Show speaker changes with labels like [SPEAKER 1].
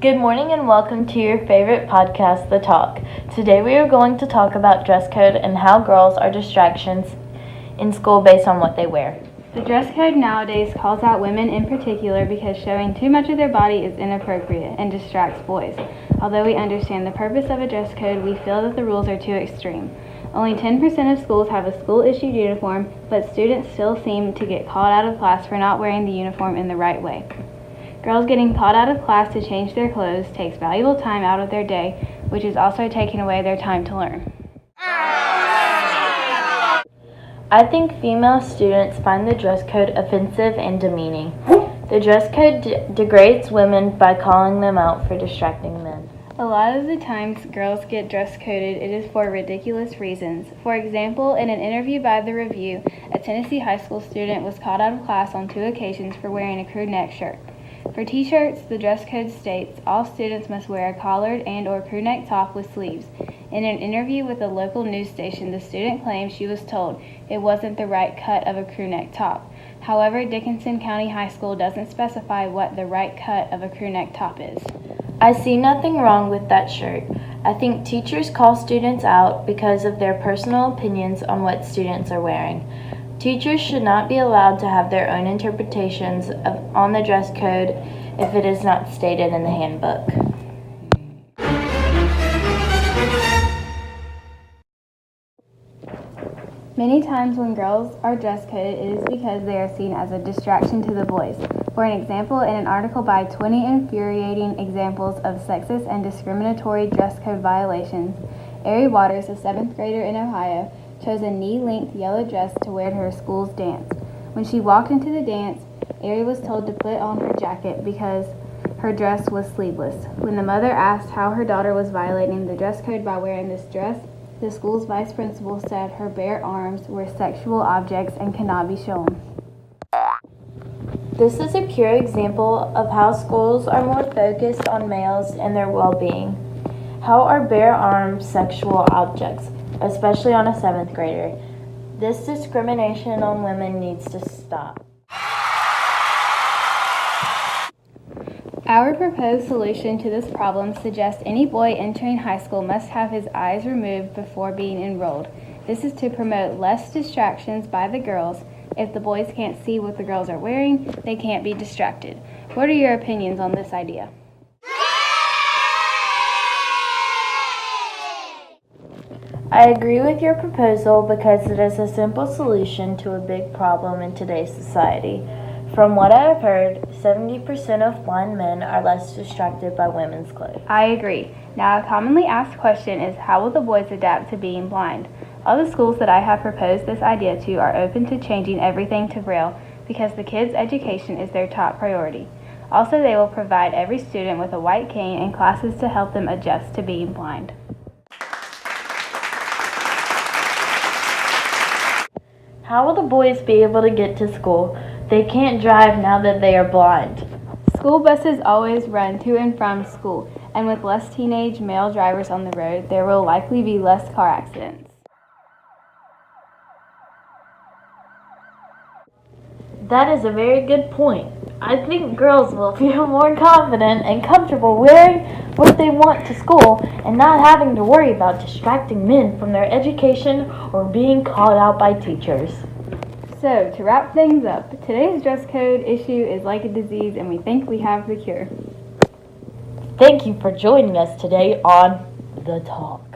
[SPEAKER 1] Good morning and welcome to your favorite podcast, The Talk. Today we are going to talk about dress code and how girls are distractions in school based on what they wear.
[SPEAKER 2] The dress code nowadays calls out women in particular because showing too much of their body is inappropriate and distracts boys. Although we understand the purpose of a dress code, we feel that the rules are too extreme. Only 10% of schools have a school-issued uniform, but students still seem to get called out of class for not wearing the uniform in the right way. Girls getting called out of class to change their clothes takes valuable time out of their day, which is also taking away their time to learn.
[SPEAKER 1] I think female students find the dress code offensive and demeaning. The dress code degrades women by calling them out for distracting men.
[SPEAKER 2] A lot of the times girls get dress coded, it is for ridiculous reasons. For example, in an interview by The Review, a Tennessee high school student was called out of class on 2 occasions for wearing a crew neck shirt. For t-shirts, the dress code states all students must wear a collared and/or crew neck top with sleeves. In an interview with a local news station, the student claimed she was told it wasn't the right cut of a crew neck top. However, Dickinson County High School doesn't specify what the right cut of a crew neck top is.
[SPEAKER 1] I see nothing wrong with that shirt. I think teachers call students out because of their personal opinions on what students are wearing. Teachers should not be allowed to have their own interpretations on the dress code if it is not stated in the handbook.
[SPEAKER 2] Many times when girls are dress coded, it is because they are seen as a distraction to the boys. For an example, in an article by 20 Infuriating Examples of Sexist and Discriminatory Dress Code Violations, Ari Waters, a 7th grader in Ohio, chose a knee-length yellow dress to wear to her school's dance. When she walked into the dance, Ari was told to put on her jacket because her dress was sleeveless. When the mother asked how her daughter was violating the dress code by wearing this dress, the school's vice principal said her bare arms were sexual objects and cannot be shown.
[SPEAKER 1] This is a pure example of how schools are more focused on males and their well-being. How are bare arms sexual objects, especially on a 7th grader? This discrimination on women needs to stop.
[SPEAKER 2] Our proposed solution to this problem suggests any boy entering high school must have his eyes removed before being enrolled. This is to promote less distractions by the girls. If the boys can't see what the girls are wearing, they can't be distracted. What are your opinions on this idea?
[SPEAKER 1] I agree with your proposal because it is a simple solution to a big problem in today's society. From what I have heard, 70% of blind men are less distracted by women's clothes.
[SPEAKER 2] I agree. Now, a commonly asked question is, how will the boys adapt to being blind? All the schools that I have proposed this idea to are open to changing everything to Braille because the kids' education is their top priority. Also, they will provide every student with a white cane and classes to help them adjust to being blind.
[SPEAKER 1] How will the boys be able to get to school? They can't drive now that they are blind.
[SPEAKER 2] School buses always run to and from school, and with less teenage male drivers on the road, there will likely be less car accidents.
[SPEAKER 1] That is a very good point. I think girls will feel more confident and comfortable wearing what they want to school and not having to worry about distracting men from their education or being called out by teachers.
[SPEAKER 2] So, to wrap things up, today's dress code issue is like a disease and we think we have the cure.
[SPEAKER 1] Thank you for joining us today on The Talk.